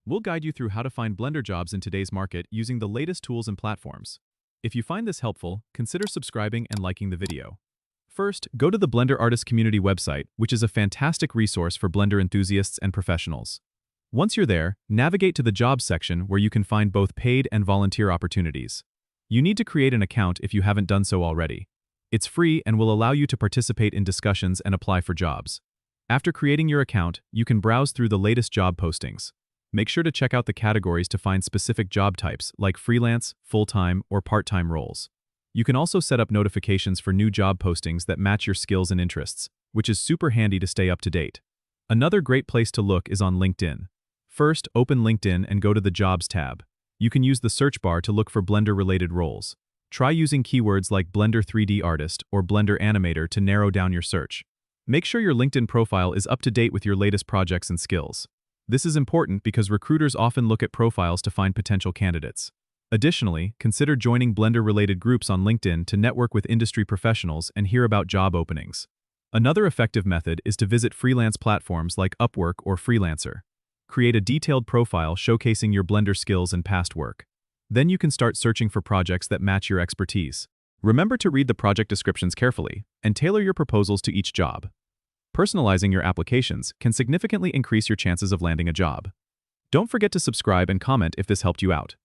We'll guide you through how to find Blender jobs in today's market using the latest tools and platforms. If you find this helpful, consider subscribing and liking the video. First, go to the Blender Artist Community website, which is a fantastic resource for Blender enthusiasts and professionals. Once you're there, navigate to the Jobs section where you can find both paid and volunteer opportunities. You need to create an account if you haven't done so already. It's free and will allow you to participate in discussions and apply for jobs. After creating your account, you can browse through the latest job postings. Make sure to check out the categories to find specific job types like freelance, full-time, or part-time roles. You can also set up notifications for new job postings that match your skills and interests, which is super handy to stay up to date. Another great place to look is on LinkedIn. First, open LinkedIn and go to the Jobs tab. You can use the search bar to look for Blender-related roles. Try using keywords like Blender 3D Artist or Blender Animator to narrow down your search. Make sure your LinkedIn profile is up to date with your latest projects and skills. This is important because recruiters often look at profiles to find potential candidates. Additionally, consider joining Blender-related groups on LinkedIn to network with industry professionals and hear about job openings. Another effective method is to visit freelance platforms like Upwork or Freelancer. Create a detailed profile showcasing your Blender skills and past work. Then you can start searching for projects that match your expertise. Remember to read the project descriptions carefully and tailor your proposals to each job. Personalizing your applications can significantly increase your chances of landing a job. Don't forget to subscribe and comment if this helped you out.